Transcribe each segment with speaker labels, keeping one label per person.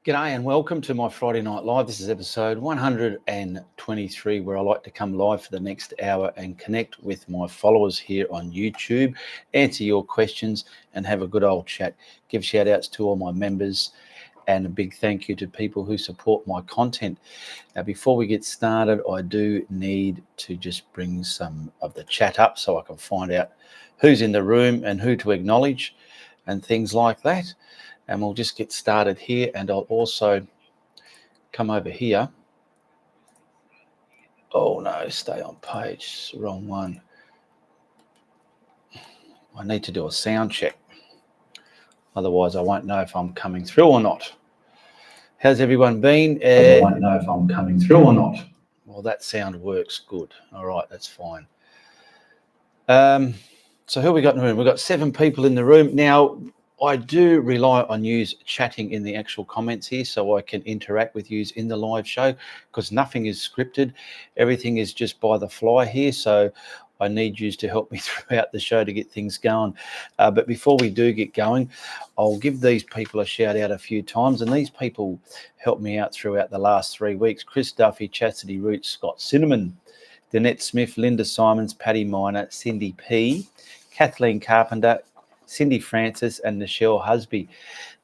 Speaker 1: G'day and welcome to my Friday Night Live. This is episode 123, where I like to come live for the next hour and connect with my followers here on YouTube, answer your questions and have a good old chat. Give shout outs to all my members and a big thank you to people who support my content. Now, before we get started, I do need to just bring some of the chat up so I can find out who's in the room and who to acknowledge and things like that. And we'll just get started here, and I'll also come over here. Oh no, stay on page, wrong one. I need to do a sound check. Otherwise I won't know if I'm coming through or not. How's everyone been?
Speaker 2: I won't know if I'm coming through or not.
Speaker 1: Well, that sound works good. All right, that's fine. So who we got in the room? We've got 7 people in the room. Now, I do rely on you chatting in the actual comments here so I can interact with you in the live show, because nothing is scripted. Everything is just by the fly here. So I need you to help me throughout the show to get things going. But before we do get going, I'll give these people a shout out a few times. And these people helped me out throughout the last 3 weeks. Chris Duffy, Chastity Roots, Scott Cinnamon, Danette Smith, Linda Simons, Patty Miner, Cindy P, Kathleen Carpenter, Cindy Francis and Nichelle Husby.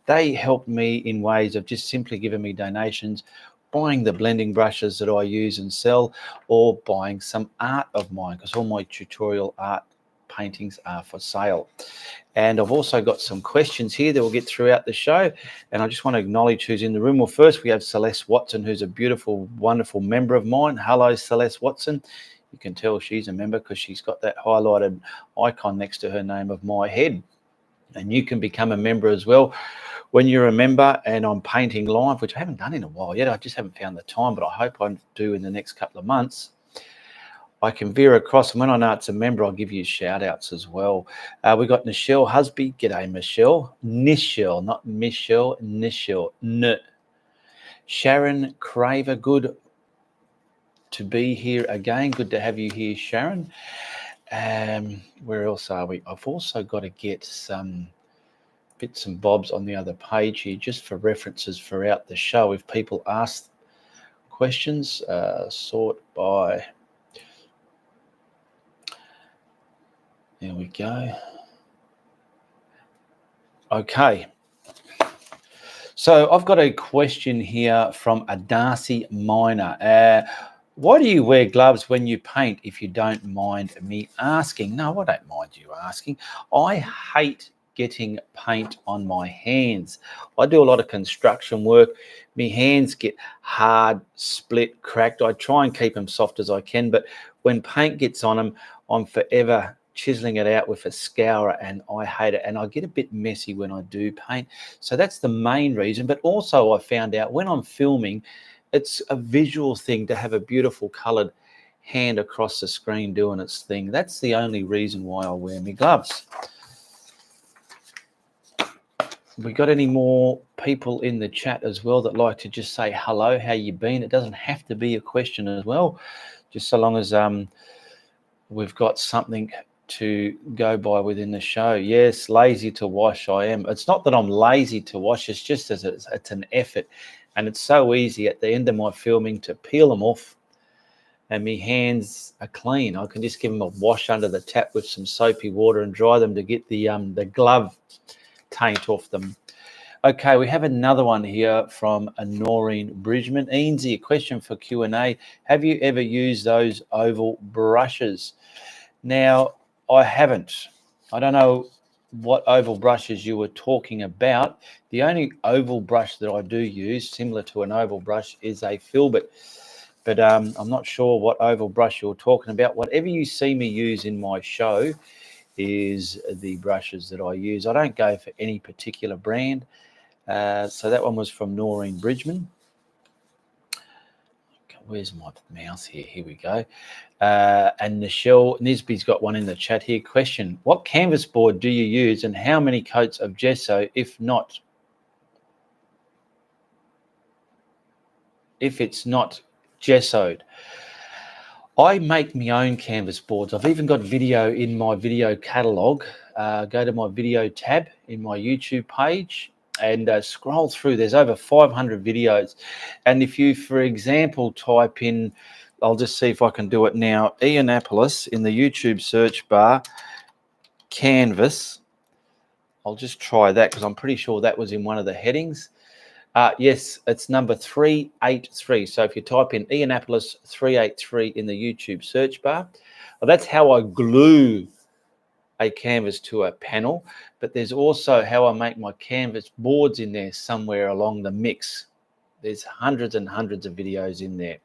Speaker 1: They helped me in ways of just simply giving me donations, buying the blending brushes that I use and sell, or buying some art of mine, because all my tutorial art paintings are for sale. And I've also got some questions here that we'll get throughout the show, and I just want to acknowledge who's in the room. Well, first we have Celeste Watson, who's a beautiful, wonderful member of mine. Hello, Celeste Watson. You can tell she's a member because she's got that highlighted icon next to her name of my head. And you can become a member as well when you're a member. And I'm painting live, which I haven't done in a while yet. I just haven't found the time, but I hope I do in the next couple of months. I can veer across, and when I know it's a member, I'll give you shout outs as well. We got Nichelle Husby. G'day, Michelle. Nichelle, not Michelle, Nichelle. Sharon Craver, good to be here again. Good to have you here, Sharon. Where else are we? I've also got to get some bits and bobs on the other page here just for references throughout the show. If people ask questions, sort by. There we go. Okay. So I've got a question here from a Darcy Miner. Why do you wear gloves when you paint, if you don't mind me asking? No, I don't mind you asking. I hate getting paint on my hands. I do a lot of construction work. My hands get hard, split, cracked. I try and keep them soft as I can, but when paint gets on them, I'm forever chiseling it out with a scourer, and I hate it. And I get a bit messy when I do paint. So that's the main reason. But also I found out when I'm filming, it's a visual thing to have a beautiful coloured hand across the screen doing its thing. That's the only reason why I wear my gloves. We got any more people in the chat as well that like to just say hello, how you been? It doesn't have to be a question as well, just so long as we've got something to go by within the show. Yes, lazy to wash, I am. It's not that I'm lazy to wash, it's just as it's an effort. And it's so easy at the end of my filming to peel them off, and my hands are clean. I can just give them a wash under the tap with some soapy water and dry them to get the glove taint off them. Okay, we have another one here from a Noreen Bridgman. Eansy, a question for Q&A. Have you ever used those oval brushes? Now, I haven't. I don't know what oval brushes you were talking about. The only oval brush that I do use, similar to an oval brush, is a filbert. But I'm not sure what oval brush you're talking about. Whatever you see me use in my show is the brushes that I use. I don't go for any particular brand. So that one was from Noreen Bridgman. Where's my mouse here? Here we go. And Nichelle Nisby's got one in the chat here. Question: what canvas board do you use, and how many coats of gesso, if it's not gessoed? I make my own canvas boards. I've even got video in my video catalog. Go to my video tab in my YouTube page and scroll through. There's over 500 videos. And if you, for example, type in, I'll just see if I can do it now, Ianapolis in the YouTube search bar, canvas. I'll just try that because I'm pretty sure that was in one of the headings. Yes, it's number 383. So if you type in Ianapolis 383 in the YouTube search bar, well, that's how I glue a canvas to a panel. But there's also how I make my canvas boards in there somewhere along the mix. There's hundreds and hundreds of videos in there.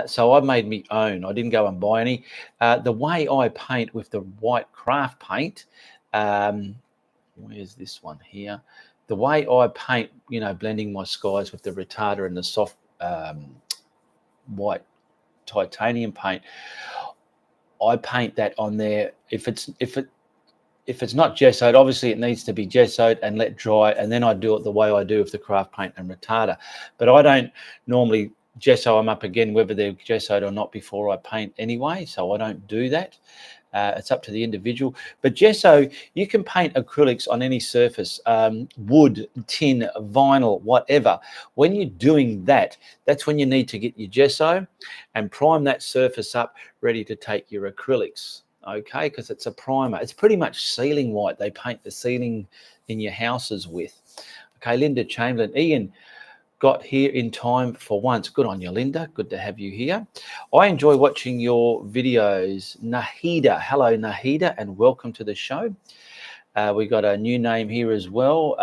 Speaker 1: So I made me own. I didn't go and buy any. The way I paint with the white craft paint, where's this one here? The way I paint, you know, blending my skies with the retarder and the soft white titanium paint, I paint that on there. If it's not gessoed, obviously it needs to be gessoed and let dry, and then I do it the way I do with the craft paint and retarder. But I don't normally gesso them up again, whether they're gessoed or not, before I paint anyway, so I don't do that. It's up to the individual. But gesso, you can paint acrylics on any surface, wood, tin, vinyl, whatever. When you're doing that, that's when you need to get your gesso and prime that surface up, ready to take your acrylics. Okay, because it's a primer. It's pretty much ceiling white. They paint the ceiling in your houses with. Okay, Linda Chamberlain. Ian got here in time for once. Good on you, Linda. Good to have you here. I enjoy watching your videos. Nahida. Hello, Nahida, and welcome to the show. We got a new name here as well.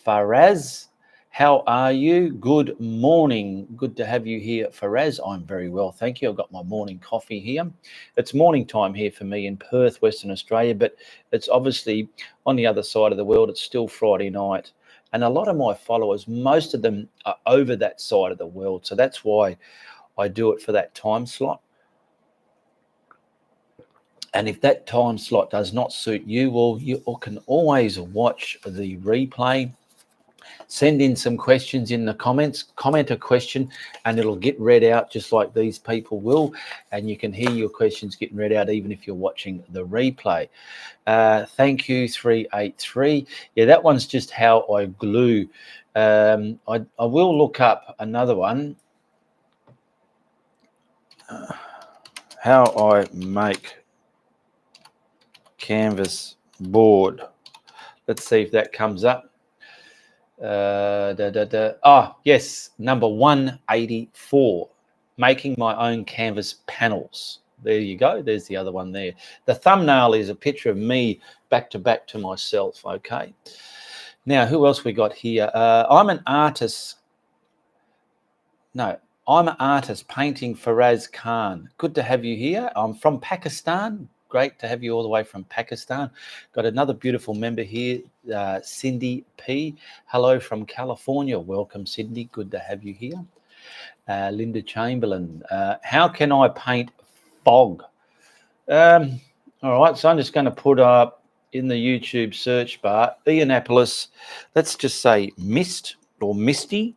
Speaker 1: Faraz. How are you? Good morning. Good to have you here, Faraz. I'm very well, thank you. I've got my morning coffee here. It's morning time here for me in Perth, Western Australia, but it's obviously on the other side of the world. It's still Friday night. And a lot of my followers, most of them are over that side of the world. So that's why I do it for that time slot. And if that time slot does not suit you, well, you can always watch the replay. Send in some questions in the comments, comment a question, and it'll get read out just like these people will. And you can hear your questions getting read out even if you're watching the replay. Thank you, 383. Yeah, that one's just how I glue. I will look up another one. How I make canvas board. Let's see if that comes up. Yes, number 184, making my own canvas panels. There you go. There's the other one there. The thumbnail is a picture of me back to myself. Okay. Now, who else we got here? I'm an artist. No, I'm an artist painting Faraz Khan. Good to have you here. I'm from Pakistan. Great to have you all the way from Pakistan. Got another beautiful member here, Cindy P. Hello from California. Welcome, Cindy. Good to have you here. Linda Chamberlain. How can I paint fog? All right, so I'm just going to put up in the YouTube search bar, Ianapolis, let's just say mist or misty,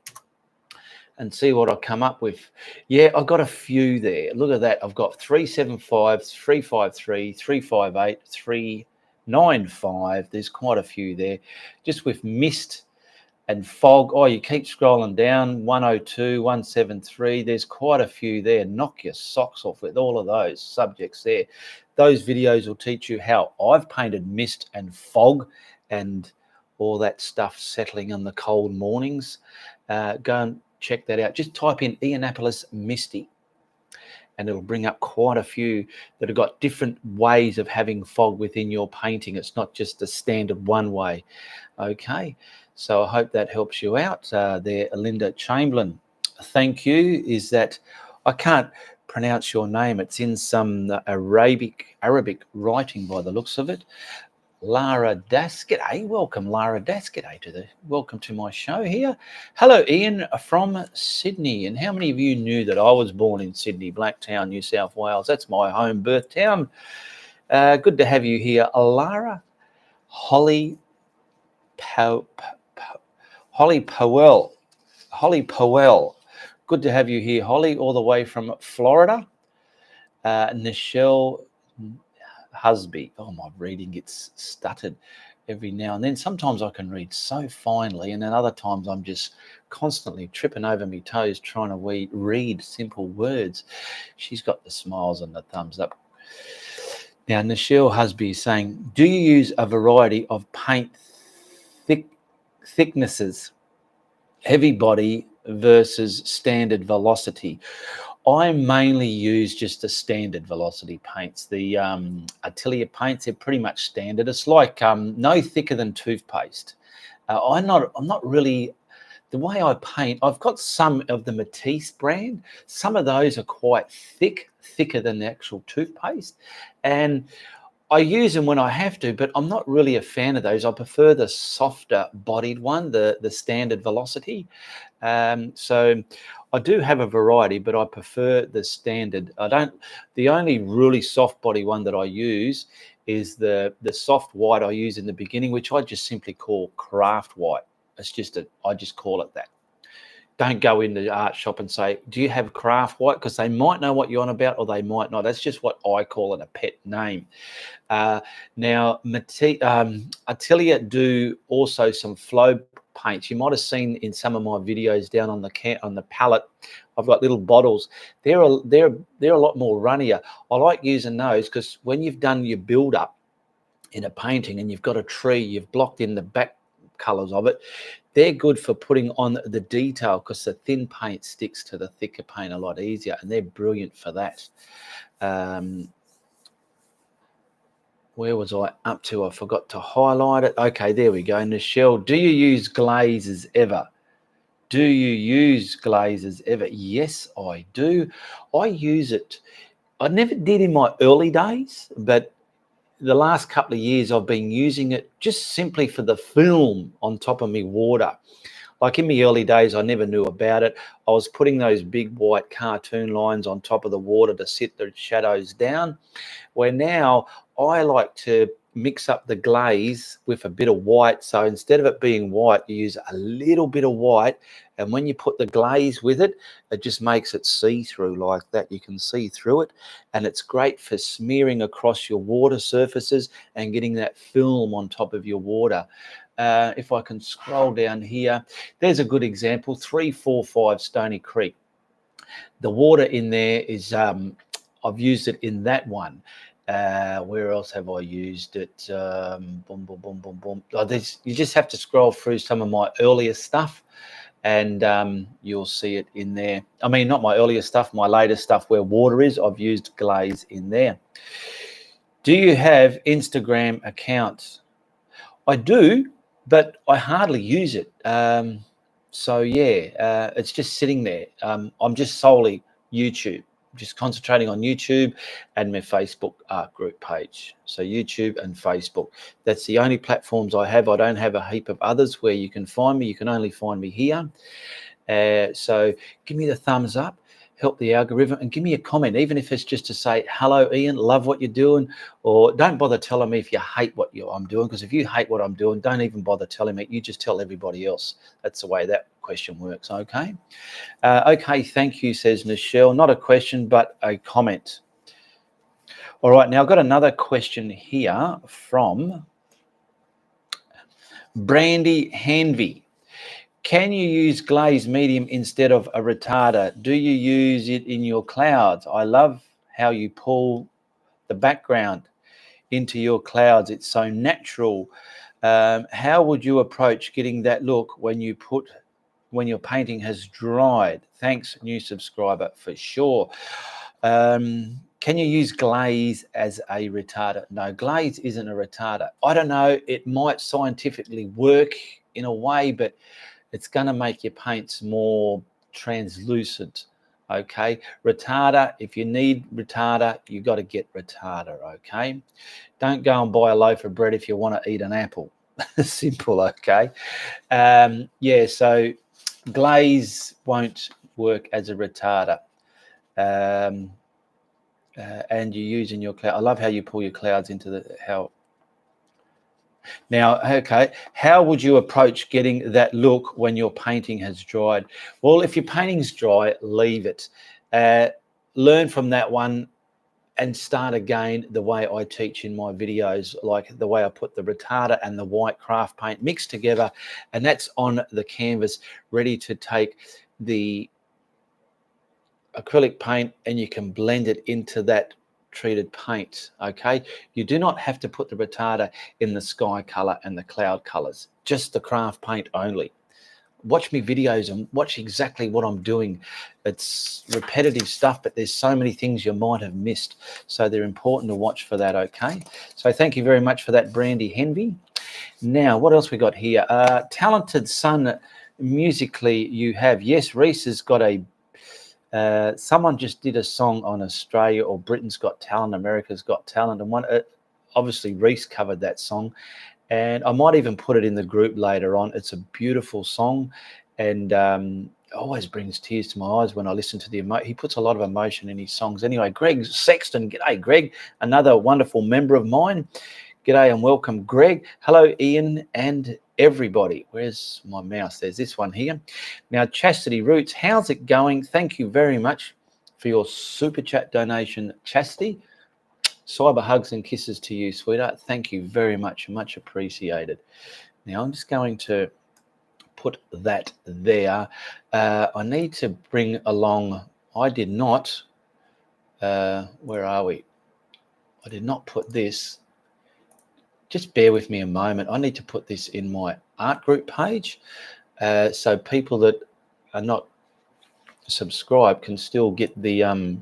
Speaker 1: and see what I come up with. Yeah, I've got a few there. Look at that. I've got 375, 353, 358, 395. There's quite a few there. Just with mist and fog. Oh, you keep scrolling down. 102, 173. There's quite a few there. Knock your socks off with all of those subjects there. Those videos will teach you how I've painted mist and fog and all that stuff settling on the cold mornings. Go and check that out. Just type in Ianapolis Misty and it'll bring up quite a few that have got different ways of having fog within your painting. It's not just a standard one way. Okay, so I hope that helps you out there, Linda Chamberlain. Thank you. Is that I can't pronounce your name. It's in some Arabic writing by the looks of it. Lara Daskett, welcome Lara Daskett, welcome to my show here. Hello Ian from Sydney, and how many of you knew that I was born in Sydney, Blacktown, New South Wales? That's my home birth town. Good to have you here, Lara. Holly Powell, good to have you here, Holly, all the way from Florida. Nichelle Husby. Oh, my reading gets stuttered every now and then. Sometimes I can read so finely, and then other times I'm just constantly tripping over my toes trying to read simple words. She's got the smiles and the thumbs up. Now, Nichelle Husby is saying, do you use a variety of paint thicknesses, heavy body versus standard velocity? I mainly use just the standard velocity paints. The Atelier paints, they're pretty much standard. It's like no thicker than toothpaste. I'm not really, the way I paint, I've got some of the Matisse brand. Some of those are quite thicker than the actual toothpaste. And I use them when I have to, but I'm not really a fan of those. I prefer the softer bodied one, the standard velocity. So I do have a variety, but I prefer the standard. The only really soft body one that I use is the soft white I use in the beginning, which I just simply call craft white. I just call it that. Don't go into the art shop and say, do you have craft white? Because they might know what you're on about or they might not. That's just what I call it, a pet name. Now, Atelier do also some flow paints. You might have seen in some of my videos down on the palette, I've got little bottles. They're a lot more runnier. I like using those because when you've done your build up in a painting and you've got a tree, you've blocked in the back colors of it, they're good for putting on the detail because the thin paint sticks to the thicker paint a lot easier, and they're brilliant for that. Where was I up to? I forgot to highlight it. Okay, there we go. Nichelle, do you use glazes ever? Do you use glazes ever? Yes, I do. I use it. I never did in my early days, but the last couple of years I've been using it just simply for the film on top of me water. Like in my early days, I never knew about it. I was putting those big white cartoon lines on top of the water to sit the shadows down, where now I like to mix up the glaze with a bit of white. So instead of it being white, you use a little bit of white. And when you put the glaze with it, it just makes it see-through like that. You can see through it. And it's great for smearing across your water surfaces and getting that film on top of your water. If I can scroll down here, there's a good example, 345 Stony Creek. The water in there is, I've used it in that one. Where else have I used it? Boom, boom, boom, boom, boom. Oh, you just have to scroll through some of my earlier stuff and you'll see it in there. I mean, not my earlier stuff, my latest stuff where water is, I've used glaze in there. Do you have Instagram accounts? I do, but I hardly use it. So yeah, it's just sitting there. I'm just solely YouTube, just concentrating on YouTube and my Facebook art group page. So YouTube and Facebook, that's the only platforms I have. I don't have a heap of others where you can find me. You can only find me here. So give me the thumbs up, help the algorithm, and give me a comment, even if it's just to say, hello, Ian, love what you're doing, or don't bother telling me if you hate what I'm doing, because if you hate what I'm doing, don't even bother telling me. You just tell everybody else. That's the way that question works, okay? Okay, thank you, says Nichelle. Not a question, but a comment. All right, now I've got another question here from Brandy Hanvey. Can you use glaze medium instead of a retarder? Do you use it in your clouds? I love how you pull the background into your clouds. It's so natural. How would you approach getting that look when your painting has dried? Thanks, new subscriber, for sure. Can you use glaze as a retarder? No, glaze isn't a retarder. I don't know. It might scientifically work in a way, but it's going to make your paints more translucent, okay? Retarder, if you need retarder, you got to get retarder, okay? Don't go and buy a loaf of bread if you want to eat an apple. Simple, okay? Yeah, so glaze won't work as a retarder. And you're using your cloud. I love how you pull your clouds into Now, okay, how would you approach getting that look when your painting has dried? Well, if your painting's dry, leave it. Learn from that one and start again the way I teach in my videos, like the way I put the retarder and the white craft paint mixed together, and that's on the canvas ready to take the acrylic paint and you can blend it into that treated paint. Okay, you do not have to put the retarder in the sky color and the cloud colors, just the craft paint only. Watch me videos and watch exactly what I'm doing. It's repetitive stuff, but there's so many things you might have missed, so they're important to watch for that. Okay, so thank you very much for that, Brandy Henvey. Now, what else we got here? Talented son musically you have. Yes, Reese has got a someone just did a song on Australia or Britain's Got Talent, America's Got Talent, and one obviously Reese covered that song, and I might even put it in the group later on. It's a beautiful song, and always brings tears to my eyes when I listen to the he puts a lot of emotion in his songs. Anyway, Greg Sexton, g'day Greg, another wonderful member of mine. G'day and welcome, Greg. Hello, Ian and everybody. Where's my mouse? There's this one here. Now, Chastity Roots, how's it going? Thank you very much for your super chat donation, Chastity. Cyber hugs and kisses to you, sweetheart. Thank you very much. Much appreciated. Now, I'm just going to put that there. I need to bring along, I did not, where are we? I did not put this. Just bear with me a moment. I need to put this in my art group page so people that are not subscribed can still get the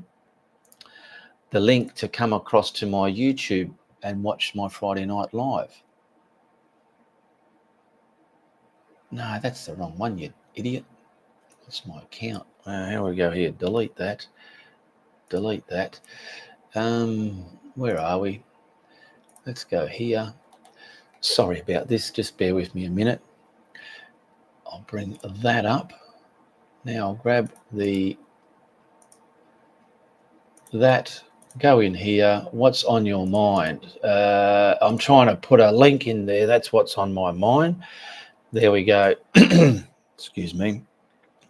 Speaker 1: link to come across to my YouTube and watch my Friday Night Live. No, that's the wrong one, you idiot. That's my account. Here we go here. Delete that. Delete that. Where are we? Let's go here. Sorry about this. Just bear with me a minute. I'll bring that up. Now I'll grab that. Go in here. What's on your mind? I'm trying to put a link in there. That's what's on my mind. There we go. Excuse me.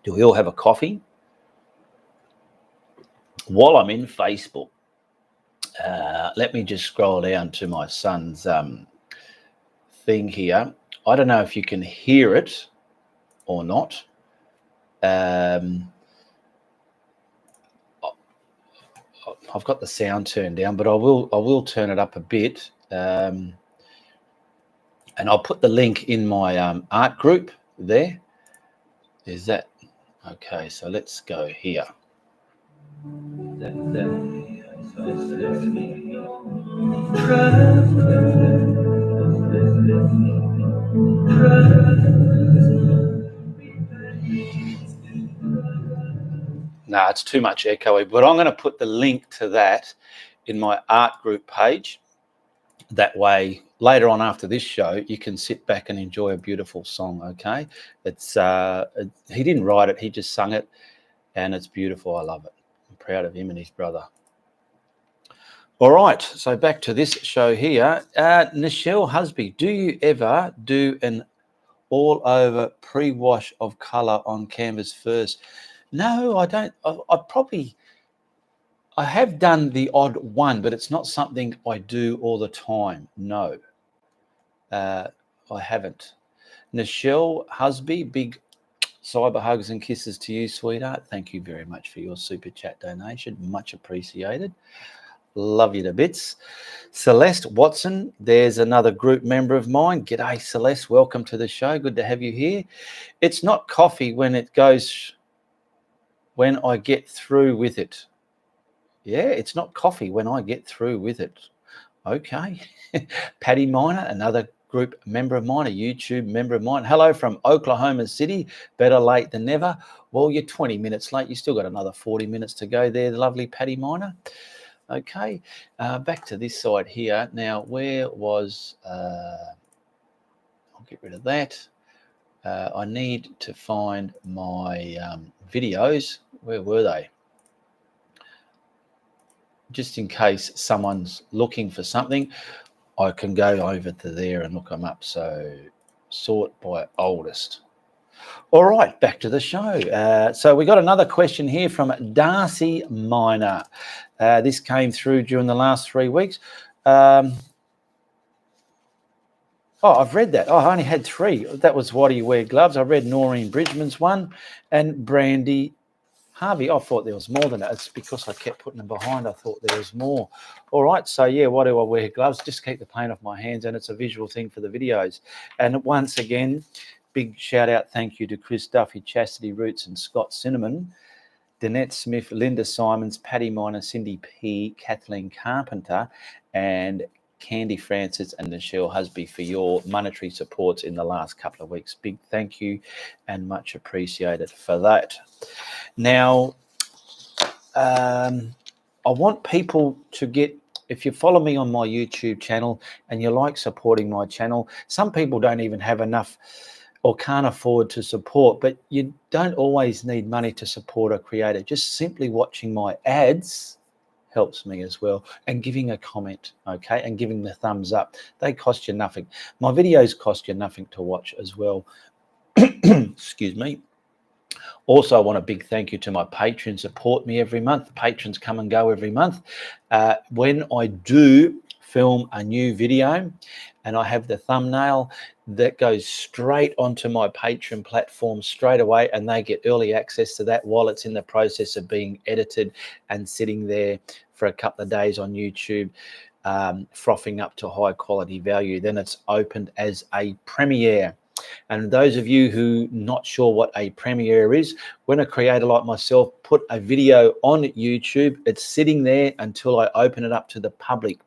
Speaker 1: Do we all have a coffee? While I'm in Facebook, let me just scroll down to my son's thing here. I don't know if you can hear it or not. I've got the sound turned down, but I will turn it up a bit. And I'll put the link in my art group there. Is that okay? So let's go here. No, it's too much echoey, but I'm going to put the link to that in my art group page. That way, later on after this show, you can sit back and enjoy a beautiful song, okay? It's he didn't write it, he just sung it, and it's beautiful. I love it. I'm proud of him and his brother. All right, so back to this show here. Nichelle Husby, do you ever do an all-over pre-wash of colour on canvas first? No, I don't. I have done the odd one, but it's not something I do all the time. No, I haven't. Nichelle Husby, big cyber hugs and kisses to you, sweetheart. Thank you very much for your super chat donation. Much appreciated. Love you to bits. Celeste Watson, there's another group member of mine. G'day, Celeste. Welcome to the show. Good to have you here. It's not coffee when I get through with it. Yeah, it's not coffee when I get through with it. Okay. Patty Miner, another group member of mine, a YouTube member of mine. Hello from Oklahoma City. Better late than never. Well, you're 20 minutes late. You still got another 40 minutes to go there, the lovely Patty Miner. Okay, back to this side here. Now, where was... I'll get rid of that. I need to find my videos. Where were they? Just in case someone's looking for something, I can go over to there and look them up. So sort by oldest. All right, back to the show. So we got another question here from Darcy Miner. This came through during the last 3 weeks. Oh, I've read that. Oh, I only had 3. That was Why Do You Wear Gloves? I read Noreen Bridgman's one and Brandy Harvey. I thought there was more than that. It's because I kept putting them behind. I thought there was more. All right. So, yeah, why do I wear gloves? Just keep the paint off my hands, and it's a visual thing for the videos. And once again, big shout out, thank you to Chris Duffy, Chastity Roots, and Scott Cinnamon, Danette Smith, Linda Simons, Patty Miner, Cindy P, Kathleen Carpenter, and Candy Francis and Michelle Husby for your monetary supports in the last couple of weeks. Big thank you and much appreciated for that. Now, I want people to get, if you follow me on my YouTube channel and you like supporting my channel, some people don't even have enough or can't afford to support, but you don't always need money to support a creator. Just simply watching my ads helps me as well, and giving a comment, okay, and giving the thumbs up. They cost you nothing. My videos cost you nothing to watch as well. Excuse me. Also, I want a big thank you to my patrons support me every month. Patrons come and go every month. When I do film a new video and I have the thumbnail, that goes straight onto my Patreon platform straight away, and they get early access to that while it's in the process of being edited and sitting there for a couple of days on YouTube, frothing up to high quality value. Then it's opened as a premiere. And those of you who not sure what a premiere is, when a creator like myself put a video on YouTube, it's sitting there until I open it up to the public.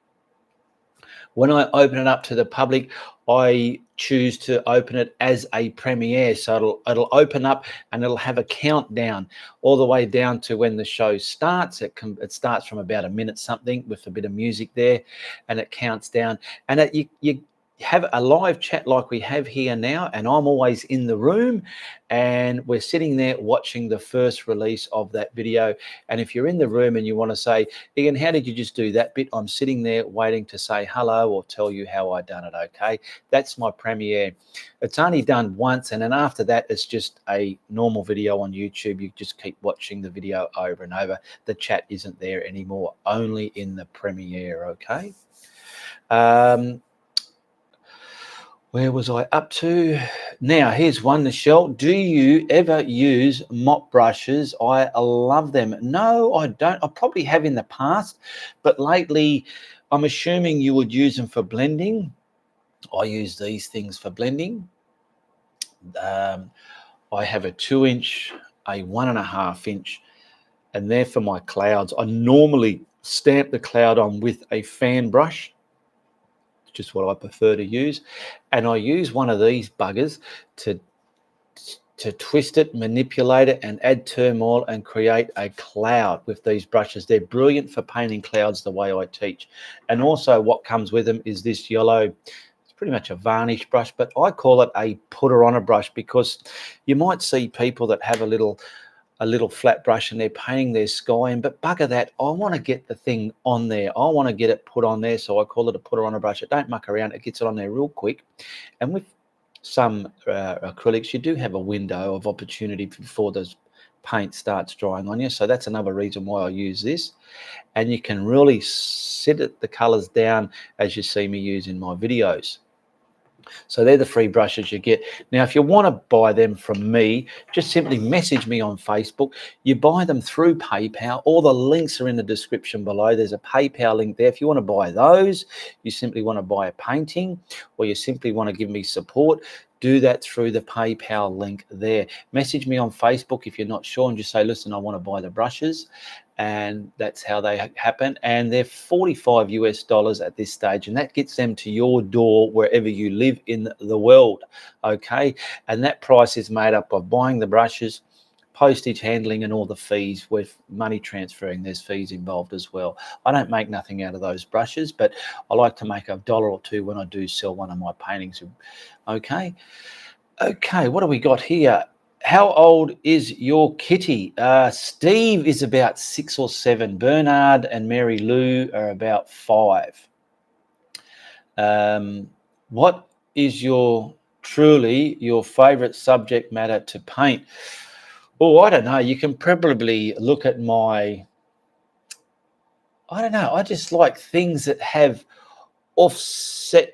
Speaker 1: When I open it up to the public, I choose to open it as a premiere. So it'll open up and it'll have a countdown all the way down to when the show starts. It starts from about a minute something with a bit of music there, and it counts down. And you have a live chat like we have here now, and I'm always in the room and we're sitting there watching the first release of that video. And if you're in the room and you want to say, Ian, how did you just do that bit? I'm sitting there waiting to say hello or tell you how I done it, okay? That's my premiere. It's only done once, and then after that, it's just a normal video on YouTube. You just keep watching the video over and over. The chat isn't there anymore, only in the premiere, okay? Where was I up to? Now, here's one, Michelle. Do you ever use mop brushes? I love them. No, I don't. I probably have in the past, but lately I'm assuming you would use them for blending. I use these things for blending. I have a 2-inch, a 1.5 inch, and they're for my clouds. I normally stamp the cloud on with a fan brush, just what I prefer to use, and I use one of these buggers to twist it, manipulate it, and add turmoil and create a cloud with these brushes. They're brilliant for painting clouds the way I teach. And also what comes with them is this yellow, it's pretty much a varnish brush, but I call it a putter on a brush, because you might see people that have a little flat brush and they're painting their sky in, but bugger that, I want to get the thing on there. I want to get it put on there, so I call it a putter on a brush. It don't muck around, it gets it on there real quick. And with some acrylics, you do have a window of opportunity before the paint starts drying on you, so that's another reason why I use this. And you can really sit the colors down as you see me use in my videos. So they're the free brushes you get. Now, if you want to buy them from me, just simply message me on Facebook. You buy them through PayPal. All the links are in the description below. There's a PayPal link there. If you want to buy those, you simply want to buy a painting, or you simply want to give me support, do that through the PayPal link there. Message me on Facebook if you're not sure and just say, listen, I want to buy the brushes. And that's how they happen. And they're $45 US at this stage, and that gets them to your door wherever you live in the world, okay? And that price is made up of buying the brushes, postage, handling, and all the fees. With money transferring, there's fees involved as well. I don't make nothing out of those brushes, but I like to make $1 or $2 when I do sell one of my paintings, okay? Okay, what do we got here? How old is your kitty? Steve is about 6 or 7. Bernard and Mary Lou are about 5. What is your truly your favorite subject matter to paint? Oh, I don't know. You can probably look at my, I don't know. I just like things that have offset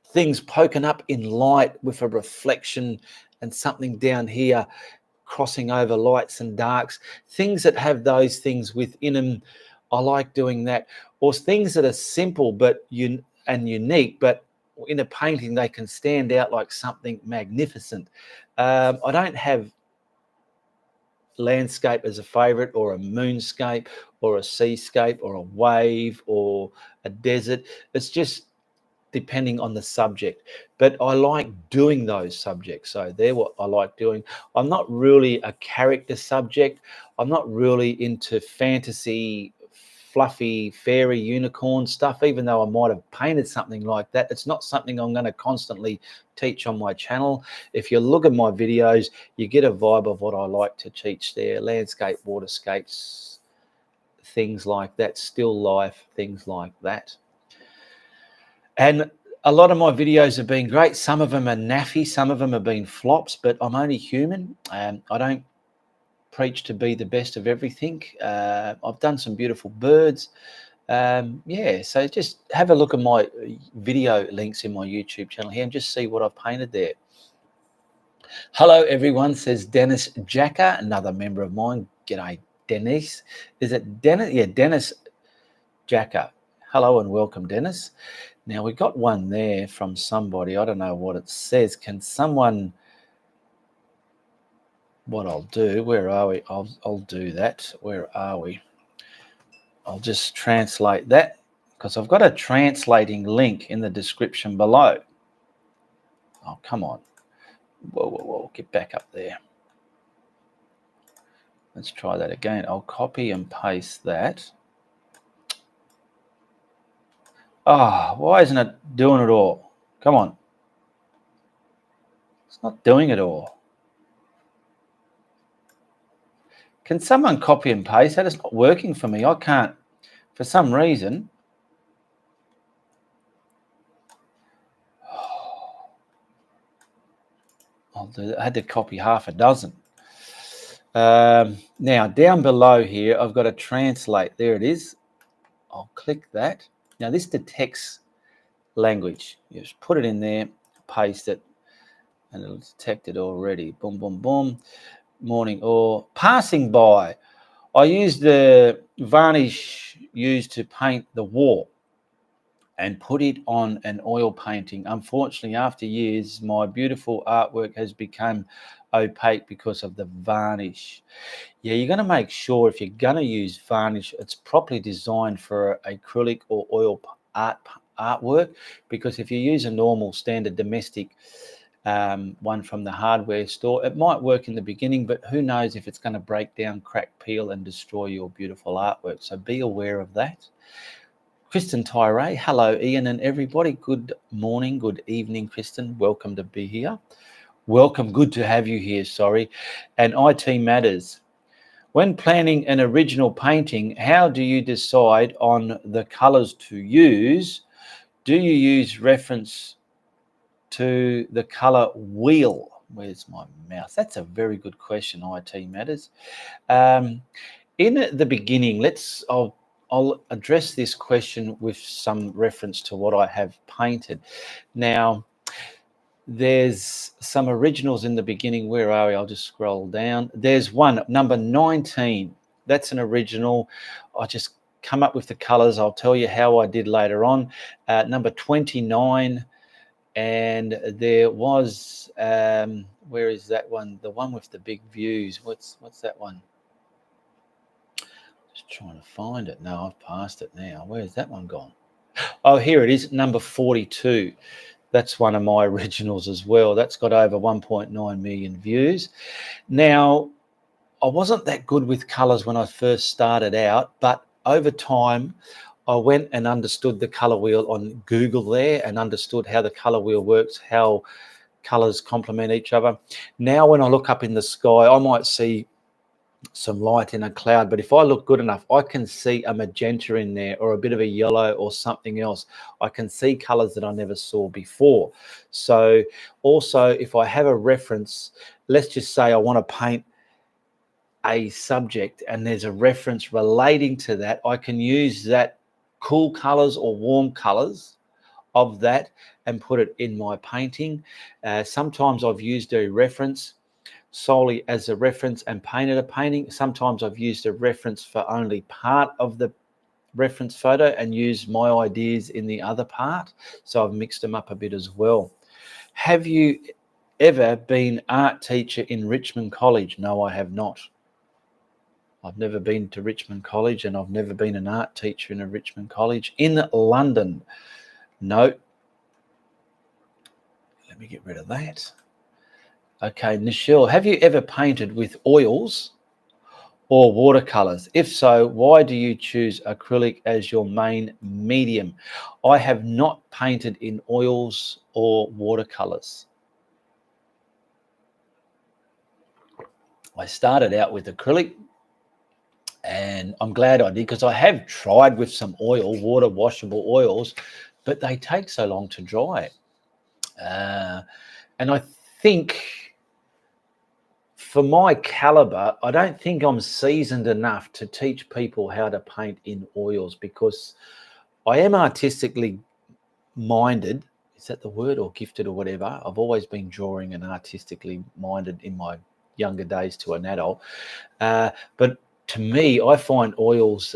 Speaker 1: things poking up in light with a reflection and something down here crossing over lights and darks, things that have those things within them. I like doing that. Or things that are simple but unique, but in a painting they can stand out like something magnificent. I don't have landscape as a favorite, or a moonscape, or a seascape, or a wave, or a desert. It's just depending on the subject, but I like doing those subjects, so they're what I like doing. I'm not really a character subject. I'm not really into fantasy, fluffy fairy unicorn stuff, even though I might have painted something like that. It's not something I'm going to constantly teach on my channel. If you look at my videos, you get a vibe of what I like to teach there: landscape, waterscapes, things like that, still life, things like that. And a lot of my videos have been great. Some of them are naffy, some of them have been flops, but I'm only human. I don't preach to be the best of everything. I've done some beautiful birds. Yeah, so just have a look at my video links in my YouTube channel here and just see what I've painted there. Hello, everyone, says Dennis Jacker, another member of mine. G'day, Dennis. Is it Dennis? Yeah, Dennis Jacker. Hello and welcome, Dennis. Now, we got one there from somebody. I don't know what it says. Can someone, what I'll do, where are we? I'll do that. Where are we? I'll just translate that because I've got a translating link in the description below. Oh, come on. Whoa. Get back up there. Let's try that again. I'll copy and paste that. Ah, why isn't it doing it all? Come on. It's not doing it all. Can someone copy and paste that? It's not working for me. I can't, for some reason. I'll do that. I had to copy half a dozen. Now, down below here, I've got to translate. There it is. I'll click that. Now, this detects language. You just put it in there, paste it, and it'll detect it already. Boom, boom, boom. Morning or passing by. I used the varnish used to paint the wall and put it on an oil painting. Unfortunately, after years, my beautiful artwork has become opaque because of the varnish. Yeah, you're going to make sure if you're going to use varnish, it's properly designed for acrylic or oil artwork, because if you use a normal standard domestic one from the hardware store, it might work in the beginning, but who knows if it's going to break down, crack, peel, and destroy your beautiful artwork. So be aware of that. Kristen Tyree, hello Ian and everybody. Good morning, good evening, Kristen. Welcome to be here. Welcome, good to have you here, sorry. And IT Matters. When planning an original painting, how do you decide on the colors to use? Do you use reference to the color wheel? Where's my mouse? That's a very good question, IT Matters. In the beginning, I'll address this question with some reference to what I have painted. Now, there's some originals in the beginning. Where are we? I'll just scroll down. There's one, number 19. That's an original. I just come up with the colors. I'll tell you how I did later on. Number 29. And there was, where is that one? The one with the big views. What's that one? Just trying to find it. No, I've passed it now. Where's that one gone? Oh, here it is, number 42. That's one of my originals as well. That's got over 1.9 million views. Now, I wasn't that good with colors when I first started out, but over time, I went and understood the color wheel on Google there and understood how the color wheel works, how colors complement each other. Now, when I look up in the sky, I might see some light in a cloud, but if I look good enough, I can see a magenta in there or a bit of a yellow or something else. I can see colors that I never saw before. So also, if I have a reference, let's just say I want to paint a subject and there's a reference relating to that, I can use that cool colors or warm colors of that and put it in my painting. Sometimes I've used a reference solely as a reference and painted a painting. Sometimes I've used a reference for only part of the reference photo and used my ideas in the other part. So I've mixed them up a bit as well. Have you ever been art teacher in Richmond College? No, I have not. I've never been to Richmond College, and I've never been an art teacher in a Richmond College. In London, no. Let me get rid of that. Okay, Nichelle, have you ever painted with oils or watercolors? If so, why do you choose acrylic as your main medium? I have not painted in oils or watercolors. I started out with acrylic, and I'm glad I did, because I have tried with some oil, water washable oils, but they take so long to dry. And I think for my caliber, I don't think I'm seasoned enough to teach people how to paint in oils, because I am artistically minded. Is that the word? Or gifted or whatever. I've always been drawing and artistically minded in my younger days to an adult. But to me, I find oils,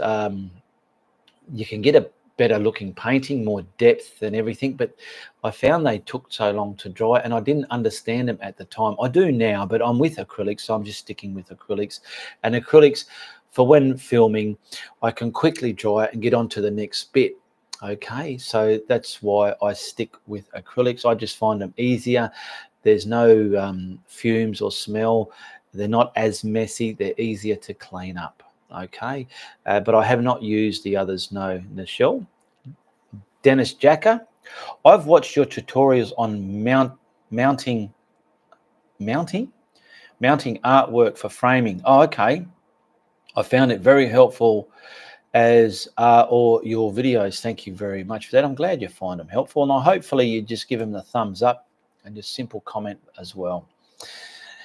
Speaker 1: you can get a better looking painting, more depth and everything, but I found they took so long to dry and I didn't understand them at the time. I do now, but I'm with acrylics, so I'm just sticking with acrylics. And acrylics, for when filming, I can quickly dry it and get on to the next bit. Okay, so that's why I stick with acrylics. I just find them easier. There's no fumes or smell. They're not as messy. They're easier to clean up. Okay, but I have not used the others. No, Nichelle. Dennis Jacker, I've watched your tutorials on mounting artwork for framing. Oh, okay. I found it very helpful, as all your videos. Thank you very much for that. I'm glad you find them helpful, and hopefully you just give them the thumbs up and just simple comment as well.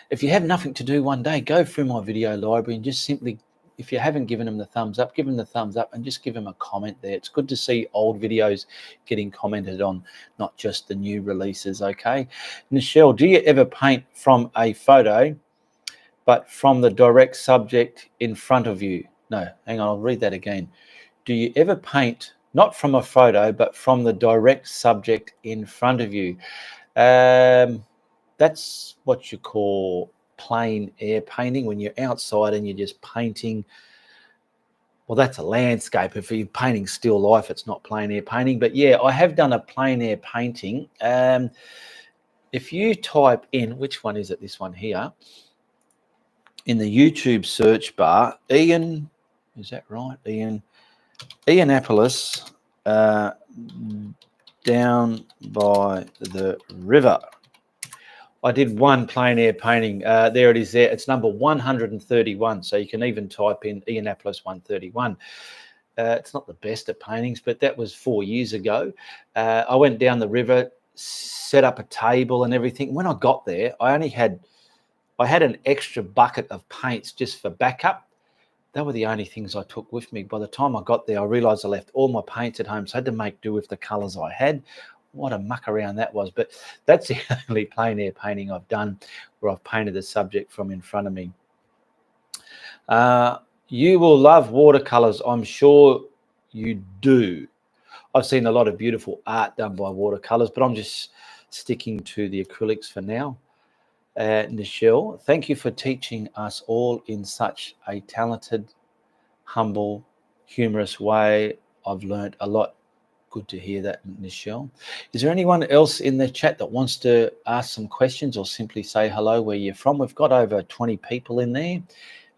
Speaker 1: If you have nothing to do one day, go through my video library and just simply, if you haven't given them the thumbs up, give them the thumbs up and just give them a comment there. It's good to see old videos getting commented on, not just the new releases. Okay, Nichelle, do you ever paint from a photo but from the direct subject in front of you? No, hang on, I'll read that again. Do you ever paint not from a photo but from the direct subject in front of you? That's what you call plein air painting, when you're outside and you're just painting. Well, that's a landscape. If you're painting still life, it's not plein air painting. But yeah, I have done a plein air painting. If you type in, which one is it? This one here. In the YouTube search bar, Ian, is that right? Ianapolis, down by the river. I did one plein air painting. There it is there. It's number 131. So you can even type in Ianapolis 131. It's not the best at paintings, but that was 4 years ago. I went down the river, set up a table and everything. When I got there, I had an extra bucket of paints just for backup. They were the only things I took with me. By the time I got there, I realized I left all my paints at home, so I had to make do with the colors I had. What a muck around that was. But that's the only plein air painting I've done where I've painted the subject from in front of me. You will love watercolors. I'm sure you do. I've seen a lot of beautiful art done by watercolors, but I'm just sticking to the acrylics for now. Nichelle, thank you for teaching us all in such a talented, humble, humorous way. I've learned a lot. Good to hear that, Nichelle. Is there anyone else in the chat that wants to ask some questions or simply say hello where you're from? We've got over 20 people in there,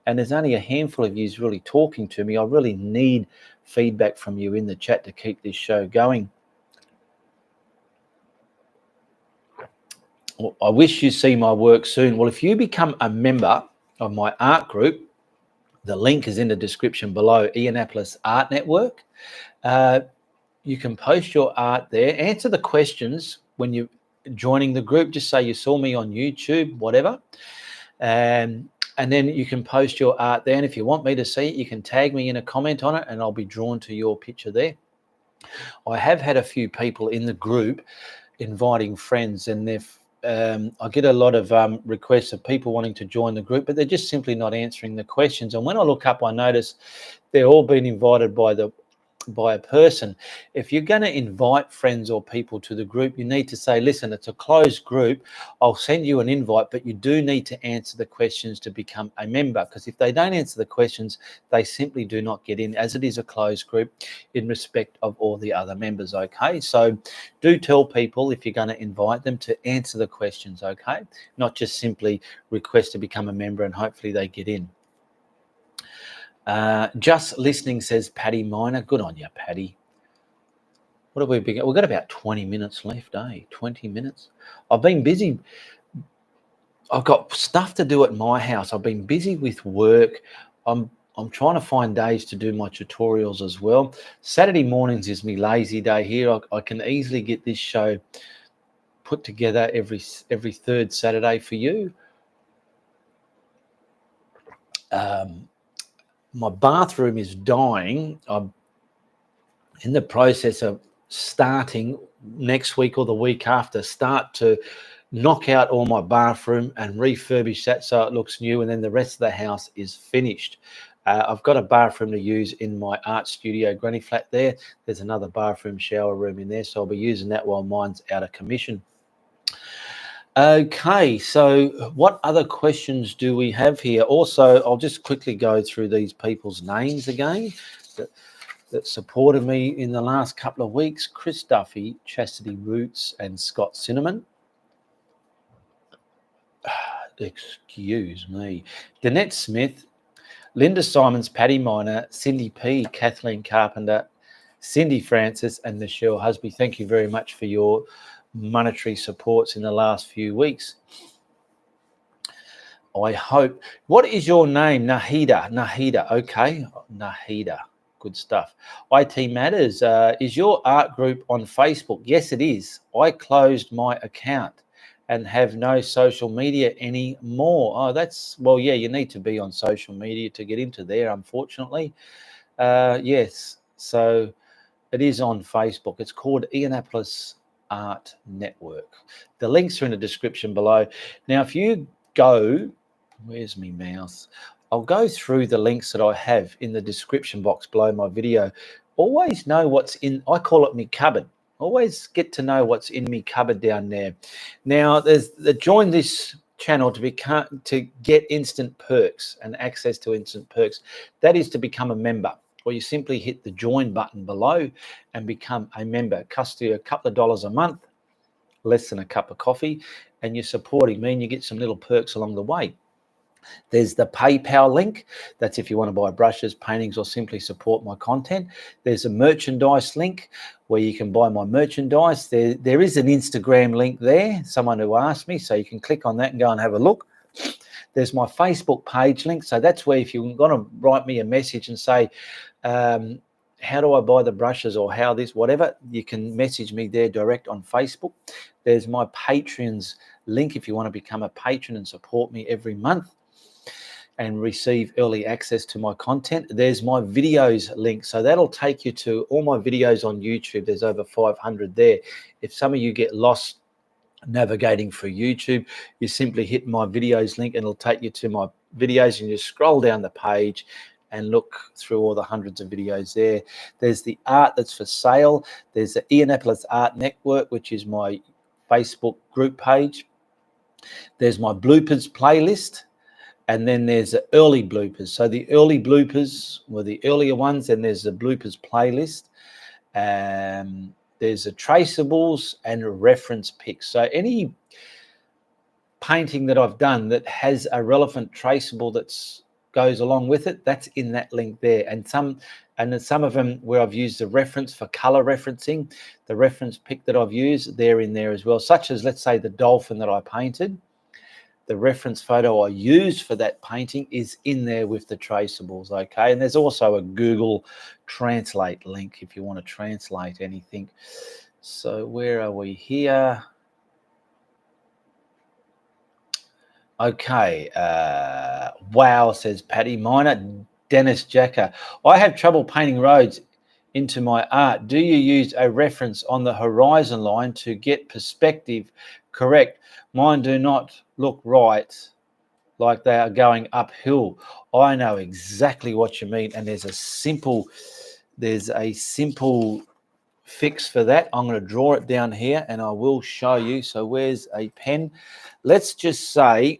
Speaker 1: and there's only a handful of you really talking to me. I really need feedback from you in the chat to keep this show going. I wish you see my work soon. Well, if you become a member of my art group, The link is in the description below, Ianapolis Art Network. You can post your art there. Answer the questions when you're joining the group. Just say you saw me on YouTube, whatever. And then you can post your art there. And if you want me to see it, you can tag me in a comment on it and I'll be drawn to your picture there. I have had a few people in the group inviting friends, and I get a lot of requests of people wanting to join the group, but they're just simply not answering the questions. And when I look up, I notice they're all being invited by a person. If you're going to invite friends or people to the group, you need to say, listen, it's a closed group. I'll send you an invite, but you do need to answer the questions to become a member, because if they don't answer the questions, they simply do not get in, as it is a closed group in respect of all the other members. Okay, so do tell people, if you're going to invite them, to answer the questions. Okay, not just simply request to become a member and hopefully they get in. Just listening, says Paddy Miner. Good on you, Paddy. What have we been? We've got about 20 minutes left, 20 minutes. I've been busy. I've got stuff to do at my house. I've been busy with work. I'm trying to find days to do my tutorials as well. Saturday mornings is my lazy day here. I can easily get this show put together every third Saturday for you. My bathroom is dying. I'm in the process of starting next week or the week after, start to knock out all my bathroom and refurbish that so it looks new, and then the rest of the house is finished. I've got a bathroom to use in my art studio granny flat there. There's another bathroom shower room in there, so I'll be using that while mine's out of commission. Okay, so what other questions do we have here? Also, I'll just quickly go through these people's names again that supported me in the last couple of weeks. Chris Duffy, Chastity Roots, and Scott Cinnamon. Excuse me. Danette Smith, Linda Simons, Paddy Miner, Cindy P, Kathleen Carpenter, Cindy Francis, and Michelle Husby. Thank you very much for your monetary supports in the last few weeks. I hope. What is your name? Nahida. Okay, Nahida. Good stuff. IT Matters. Is your art group on Facebook? Yes, it is. I closed my account and have no social media anymore. Oh, that's, well, yeah, you need to be on social media to get into there, unfortunately. Yes, so it is on Facebook. It's called Ianapolis Art Network. The links are in the description below. Now, if you go, where's my mouse? I'll go through the links that I have in the description box below my video. Always know what's in, I call it me cupboard. Always get to know what's in me cupboard down there. Now, join this channel to get instant perks and access to instant perks. That is to become a member, or you simply hit the join button below and become a member. It costs you a couple of dollars a month, less than a cup of coffee, and you're supporting me and you get some little perks along the way. There's the PayPal link. That's if you want to buy brushes, paintings, or simply support my content. There's a merchandise link where you can buy my merchandise. There is an Instagram link there, someone who asked me, so you can click on that and go and have a look. There's my Facebook page link. So that's where if you're going to write me a message and say, how do I buy the brushes or how this, whatever, you can message me there direct on Facebook. There's my Patreon's link if you want to become a patron and support me every month and receive early access to my content. There's my videos link. So that'll take you to all my videos on YouTube. There's over 500 there. If some of you get lost navigating through YouTube, you simply hit my videos link and it'll take you to my videos, and you scroll down the page and look through all the hundreds of videos there. There's the art that's for sale. There's the Ianapolis Art Network, which is my Facebook group page. There's my bloopers playlist. And then there's the early bloopers. So the early bloopers were the earlier ones, and there's the bloopers playlist. There's the traceables and reference pics. So any painting that I've done that has a relevant traceable that goes along with it, that's in that link there. And then some of them where I've used the reference for color referencing, the reference pic that I've used, they're in there as well, such as, let's say, the dolphin that I painted. the reference photo I used for that painting is in there with the traceables, okay? And there's also a Google Translate link if you want to translate anything. So where are we here? Okay. Wow, says Patty Miner. Dennis Jacker. I have trouble painting roads into my art. Do you use a reference on the horizon line to get perspective correct? Mine do not look right, like they are going uphill. I know exactly what you mean, and there's a simple fix for that. I'm going to draw it down here and I will show you. So where's a pen? Let's just say,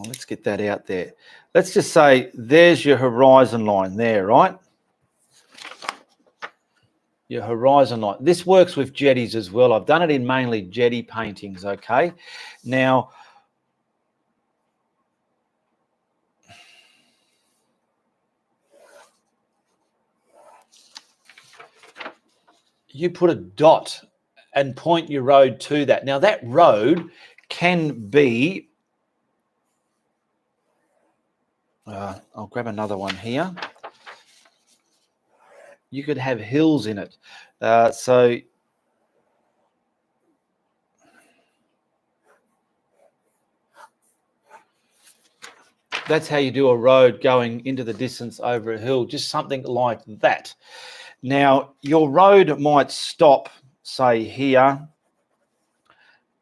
Speaker 1: let's get that out there. Let's just say there's your horizon line there, right? Your horizon line. This works with jetties as well. I've done it in mainly jetty paintings, okay? Now, you put a dot and point your road to that. Now, that road can be, I'll grab another one here. You could have hills in it. So that's how you do a road going into the distance over a hill, just something like that. Now, your road might stop, say, here,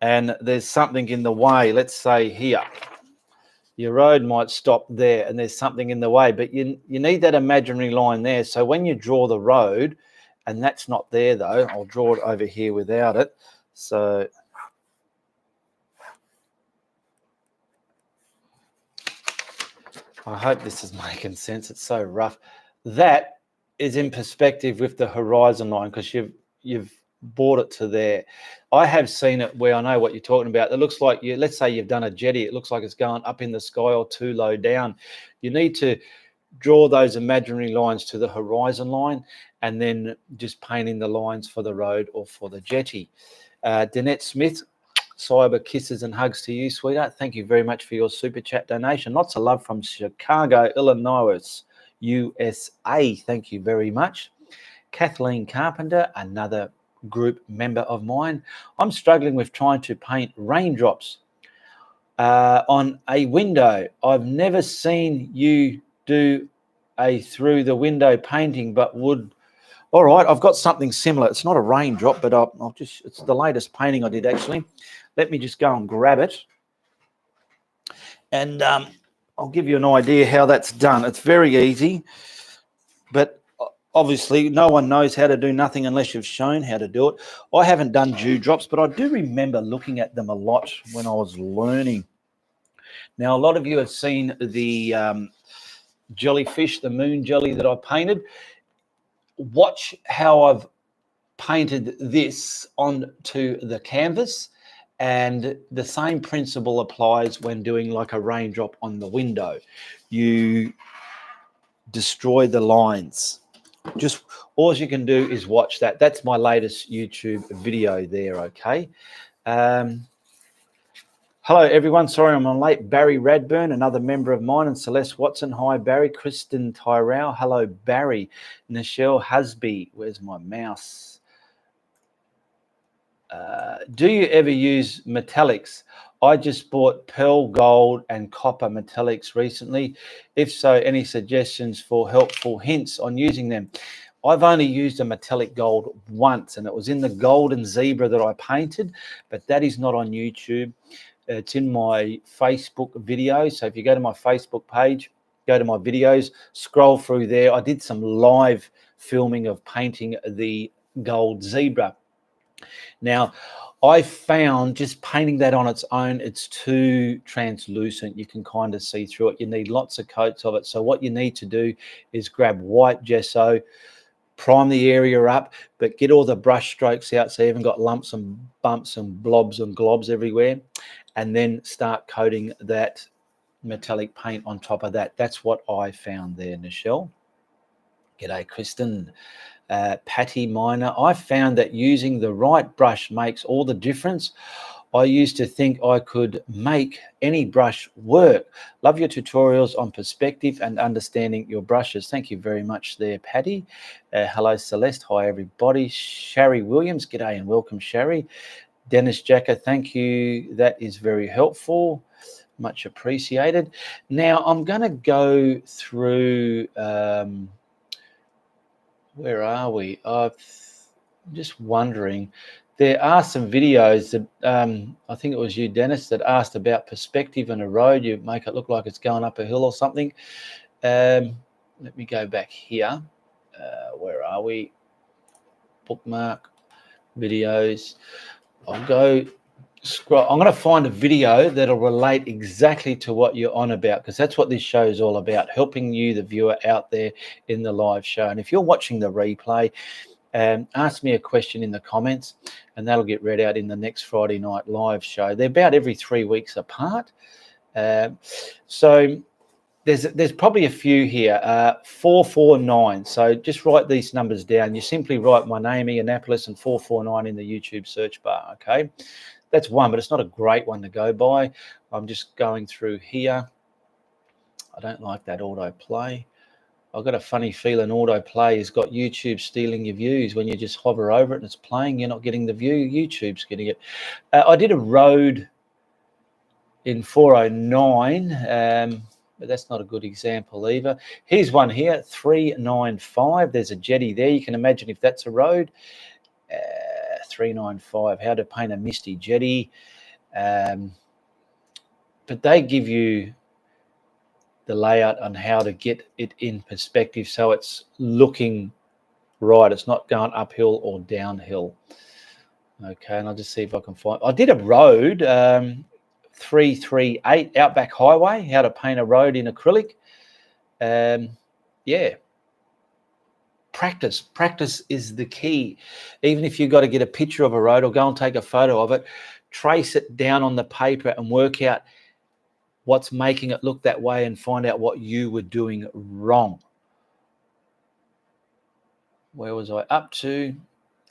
Speaker 1: and there's something in the way, let's say here. Your road might stop there and there's something in the way, but you need that imaginary line there. So when you draw the road, and that's not there though, I'll draw it over here without it. So I hope this is making sense. It's so rough. That is in perspective with the horizon line because you've brought it to there. I have seen it where I know what you're talking about. It looks like let's say you've done a jetty. It looks like it's going up in the sky or too low down. You need to draw those imaginary lines to the horizon line and then just paint in the lines for the road or for the jetty. Danette Smith, cyber kisses and hugs to you, sweetheart. Thank you very much for your super chat donation. Lots of love from Chicago, Illinois, USA. Thank you very much. Kathleen Carpenter, another group member of mine. I'm struggling with trying to paint raindrops on a window. I've never seen you do a through the window painting, but would. All right, I've got something similar. It's not a raindrop, but it's the latest painting I did actually. Let me just go and grab it. And I'll give you an idea how that's done. It's very easy, but obviously no one knows how to do nothing unless you've shown how to do it. I haven't done dewdrops, but I do remember looking at them a lot when I was learning. Now, a lot of you have seen the jellyfish, the moon jelly that I painted. Watch how I've painted this onto the canvas, and the same principle applies when doing like a raindrop on the window. You destroy the lines. Just all you can do is watch that. That's my latest YouTube video there, okay? Hello, everyone. Sorry I'm on late. Barry Radburn, another member of mine, and Celeste Watson. Hi, Barry. Kristen Tyrell. Hello, Barry. Nichelle Husby. Where's my mouse? Do you ever use metallics? I just bought pearl gold and copper metallics recently. If so, any suggestions for helpful hints on using them? I've only used a metallic gold once, and it was in the golden zebra that I painted, but that is not on YouTube. It's in my Facebook video. So if you go to my Facebook page, go to my videos, scroll through there. I did some live filming of painting the gold zebra. Now, I found just painting that on its own, it's too translucent. You can kind of see through it. You need lots of coats of it. So what you need to do is grab white gesso, prime the area up, but get all the brush strokes out so you haven't got lumps and bumps and blobs and globs everywhere, and then start coating that metallic paint on top of that. That's what I found there, Nichelle. G'day, Kristen. Patty Miner, I found that using the right brush makes all the difference. I used to think I could make any brush work. Love your tutorials on perspective and understanding your brushes. Thank you very much there, Patty. Hello, Celeste. Hi, everybody. Sherry Williams. G'day and welcome, Sherry. Dennis Jacker, thank you. That is very helpful. Much appreciated. Now, I'm going to go through... where are we? I'm just wondering. There are some videos that I think it was you, Dennis, that asked about perspective in a road. You make it look like it's going up a hill or something. Let me go back here. Where are we? Bookmark, videos. I'll go scroll. I'm going to find a video that'll relate exactly to what you're on about, because that's what this show is all about, helping you, the viewer, out there in the live show. And if you're watching the replay, ask me a question in the comments and that'll get read out in the next Friday night live show. They're about every 3 weeks apart. So there's probably a few here. 449. So just write these numbers down. You simply write my name, Ianapolis, and 449 in the YouTube search bar. Okay, that's one, but it's not a great one to go by. I'm just going through here. I don't like that autoplay. I've got a funny feeling autoplay has got YouTube stealing your views. When you just hover over it and it's playing, you're not getting the view. YouTube's getting it. I did a road in 409, but that's not a good example either. Here's one here, 395. There's a jetty there. You can imagine if that's a road. 395, how to paint a misty jetty. But they give you the layout on how to get it in perspective so it's looking right. It's not going uphill or downhill. Okay, and I'll just see if I can find... I did a road, 338 Outback Highway, how to paint a road in acrylic. Yeah. Practice is the key. Even if you've got to get a picture of a road or go and take a photo of it, trace it down on the paper and work out what's making it look that way and find out what you were doing wrong. Where was I up to?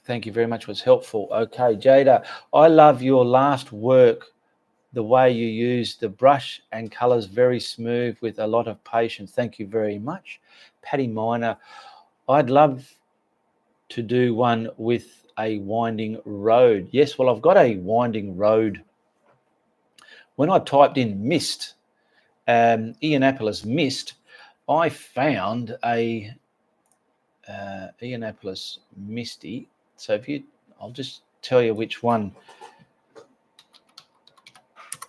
Speaker 1: Thank you very much, was helpful. Okay, Jada, I love your last work, the way you use the brush and colors, very smooth with a lot of patience. Thank you very much. Patty Miner, I'd love to do one with a winding road. Yes, well, I've got a winding road. When I typed in mist, Ianapolis mist, I found a Ianapolis misty. So if you, I'll just tell you which one.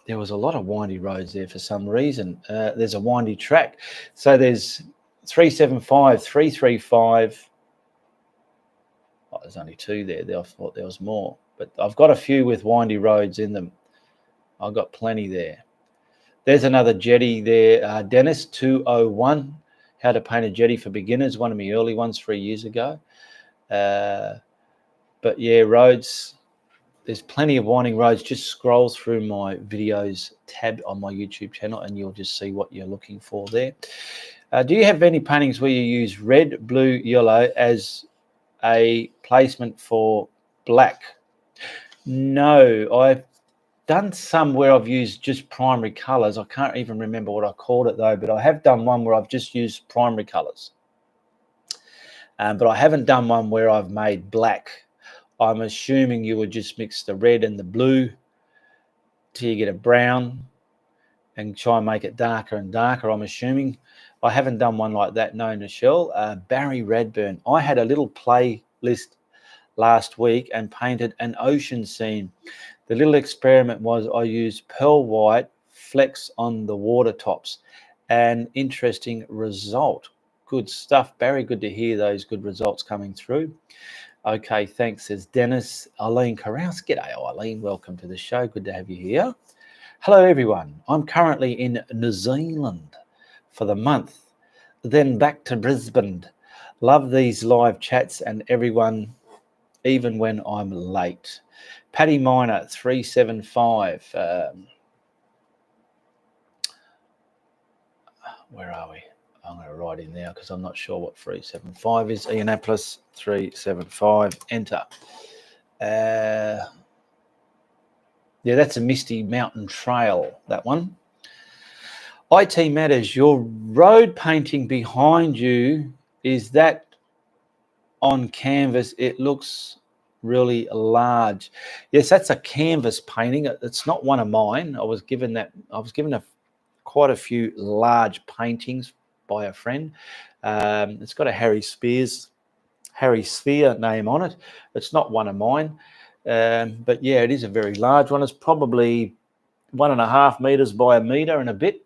Speaker 1: There was a lot of windy roads there for some reason. There's a windy track. So there's 375, 335. Oh, there's only two there. I thought there was more. But I've got a few with windy roads in them. I've got plenty there. There's another jetty there, Dennis, 201. How to paint a jetty for beginners. One of my early ones 3 years ago. But yeah, roads. There's plenty of winding roads. Just scroll through my videos tab on my YouTube channel and you'll just see what you're looking for there. Do you have any paintings where you use red, blue, yellow as a placement for black? No, I've done some where I've used just primary colors. I can't even remember what I called it though, but I have done one where I've just used primary colors. But I haven't done one where I've made black. I'm assuming you would just mix the red and the blue till you get a brown and try and make it darker and darker, I'm assuming. I haven't done one like that, no, Nichelle. Barry Radburn. I had a little playlist last week and painted an ocean scene. The little experiment was I used pearl white flecks on the water tops. An interesting result. Good stuff, Barry. Good to hear those good results coming through. Okay, thanks. There's Dennis. Eileen Carouse. G'day, Eileen. Welcome to the show. Good to have you here. Hello, everyone. I'm currently in New Zealand for the month, then back to Brisbane. Love these live chats and everyone, even when I'm late. Patty Miner, 375. Where are we? I'm going to write in now because I'm not sure what 375 is. Ianapolis 375. Enter. Yeah, that's a Misty Mountain Trail, that one. IT Matters, your road painting behind you, is that on canvas? It looks really large. Yes, that's a canvas painting. It's not one of mine. I was given quite a few large paintings by a friend. It's got a Harry Sphere name on it. It's not one of mine. But yeah, it is a very large one. It's probably 1.5 meters by 1 meter and a bit.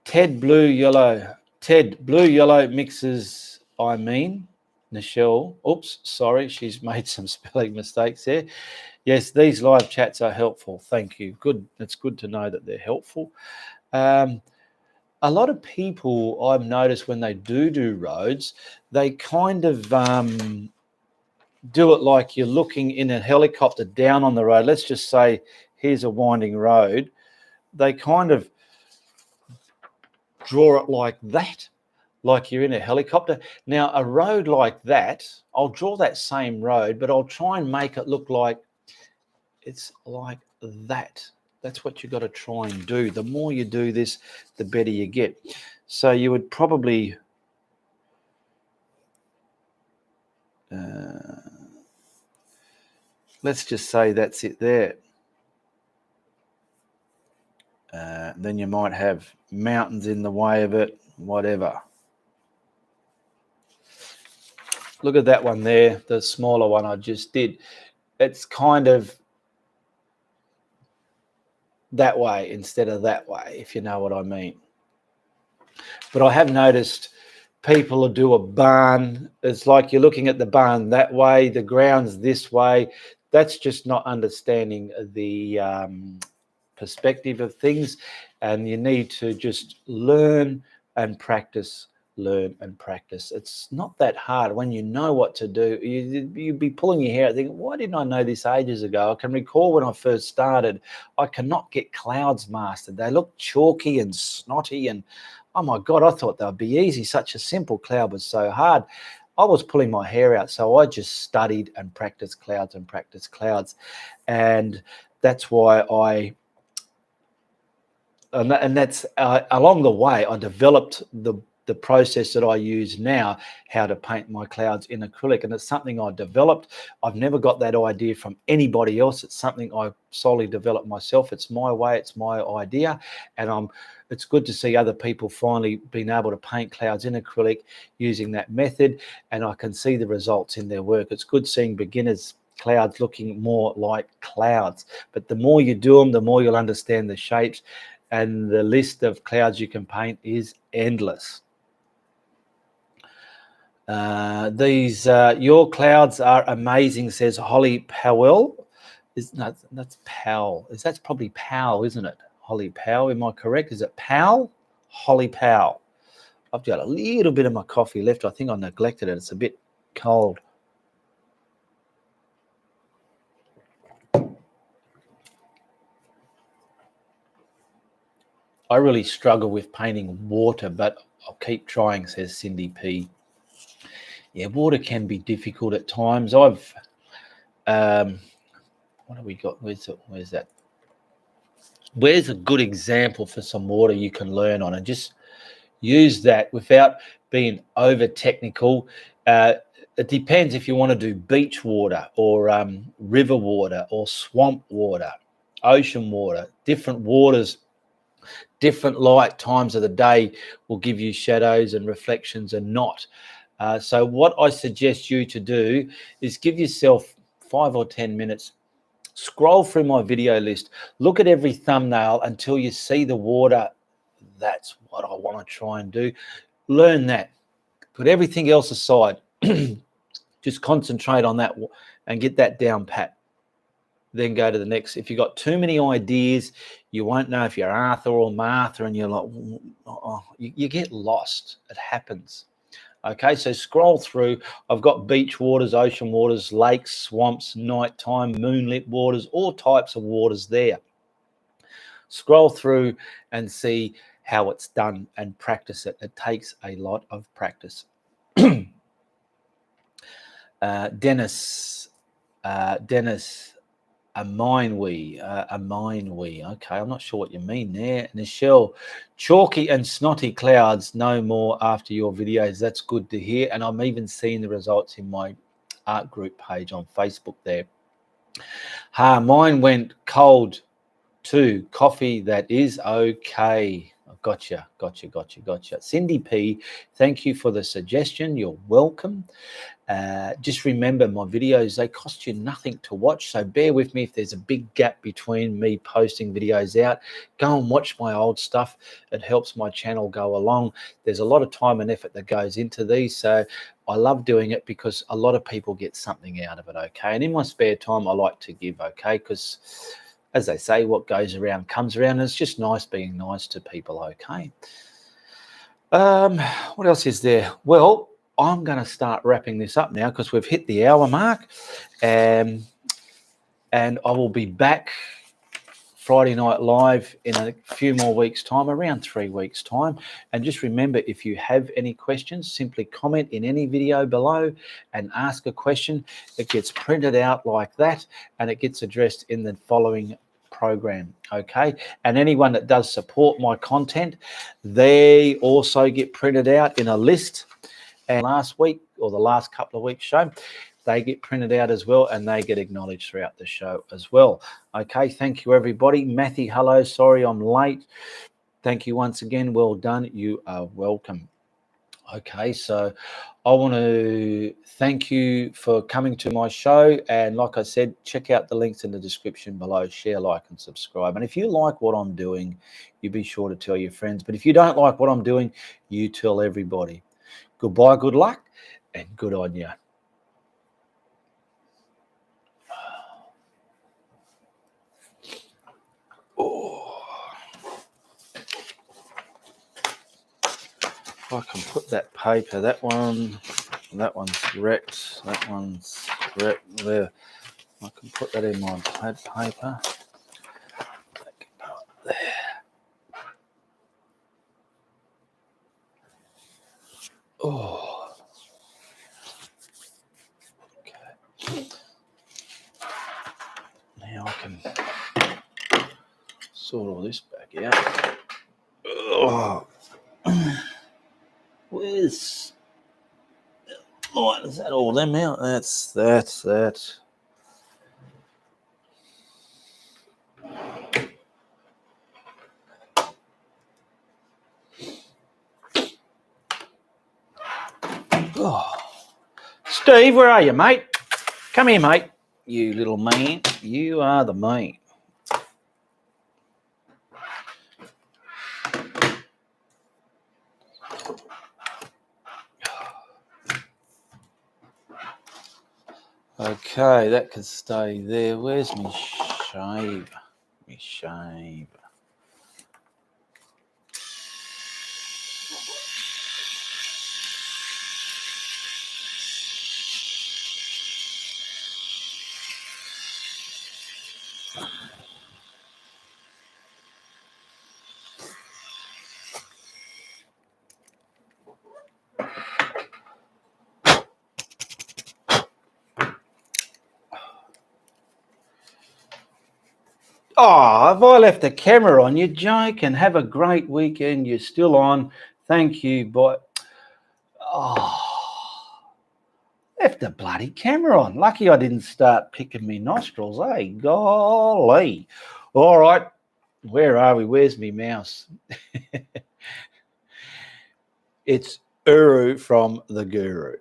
Speaker 1: Ted blue yellow mixes. Nichelle. Oops, sorry, she's made some spelling mistakes there. Yes, these live chats are helpful. Thank you. Good. It's good to know that they're helpful. A lot of people I've noticed when they do roads, they kind of do it like you're looking in a helicopter down on the road. Let's just say here's a winding road. They kind of draw it like that, like you're in a helicopter. Now, a road like that, I'll draw that same road, but I'll try and make it look like it's like that. That's what you've got to try and do. The more you do this, the better you get. So you would probably let's just say that's it there. Then you might have mountains in the way of it, whatever. Look at that one there, the smaller one I just did. It's kind of that way instead of that way, if you know what I mean. But I have noticed people will do a barn. It's like you're looking at the barn that way, the ground's this way. That's just not understanding the perspective of things, and you need to just learn and practice. It's not that hard when you know what to do. You'd be pulling your hair out thinking, why didn't I know this ages ago? I can recall when I first started, I cannot get clouds mastered. They look chalky and snotty, and oh my God, I thought they'd be easy. Such a simple cloud was so hard. I was pulling my hair out, so I just studied and practiced clouds. And that's why that's along the way, I developed the process that I use now, how to paint my clouds in acrylic. And it's something I developed. I've never got that idea from anybody else. It's something I solely developed myself. It's my way, it's my idea. And it's good to see other people finally being able to paint clouds in acrylic using that method. And I can see the results in their work. It's good seeing beginners' clouds looking more like clouds. But the more you do them, the more you'll understand the shapes. And the list of clouds you can paint is endless. Your clouds are amazing, says Holly Powell. That's Powell. That's probably Powell, isn't it? Holly Powell, am I correct? Is it Powell? Holly Powell. I've got a little bit of my coffee left. I think I neglected it. It's a bit cold. I really struggle with painting water, but I'll keep trying, says Cindy P. Yeah, water can be difficult at times. What have we got? Where's that? Where's a good example for some water you can learn on and just use that without being over technical? It depends if you want to do beach water or river water or swamp water, ocean water. Different waters, different light times of the day will give you shadows and reflections and not. So what I suggest you to do is give yourself 5 or 10 minutes, scroll through my video list, look at every thumbnail until you see the water. That's what I want to try and do. Learn that. Put everything else aside. Just concentrate on that and get that down pat. Then go to the next. If you've got too many ideas, you won't know if you're Arthur or Martha, and you're like, you get lost. It happens. Okay, so scroll through. I've got beach waters, ocean waters, lakes, swamps, nighttime, moonlit waters, all types of waters there. Scroll through and see how it's done and practice it. It takes a lot of practice. Dennis, a mine we. Okay, I'm not sure what you mean there. Michelle, chalky and snotty clouds, no more after your videos. That's good to hear. And I'm even seeing the results in my art group page on Facebook there. Mine went cold too. Coffee, that is okay. Gotcha. Cindy P, thank you for the suggestion. You're welcome. Just remember, my videos, they cost you nothing to watch, so bear with me if there's a big gap between me posting videos out. Go and watch my old stuff. It helps my channel go along. There's a lot of time and effort that goes into these, so I love doing it because a lot of people get something out of it, okay? And in my spare time, I like to give, okay? Because as they say, what goes around comes around, and it's just nice being nice to people, okay? What else is there? Well, I'm going to start wrapping this up now because we've hit the hour mark, and I will be back Friday night live in a few more weeks' time, around 3 weeks' time. And just remember, if you have any questions, simply comment in any video below and ask a question. It gets printed out like that, and it gets addressed in the following program, okay? And anyone that does support my content, they also get printed out in a list. And last week or the last couple of weeks show, they get printed out as well, and they get acknowledged throughout the show as well. Okay, thank you, everybody. Matthew, hello. Sorry I'm late. Thank you once again. Well done. You are welcome. Okay, so I want to thank you for coming to my show. And like I said, check out the links in the description below. Share, like, and subscribe. And if you like what I'm doing, you be sure to tell your friends. But if you don't like what I'm doing, you tell everybody. Goodbye, good luck, and good on you. Oh. I can put that paper, that one's wrecked, that one's wrecked there. I can put that in my pad paper. There. Oh. Okay. Now I can sort all this back out. Oh. Where's light? Is that all them out? That's that. Oh. Steve, where are you, mate? Come here, mate. You little man. You are the man. Okay, that can stay there. Where's me shave? Me shave. Oh, have I left the camera on? You're joking. Have a great weekend. You're still on. Thank you. Bye. Oh, left the bloody camera on. Lucky I didn't start picking me nostrils, eh? Golly. All right. Where are we? Where's me mouse? It's Uru from the Guru.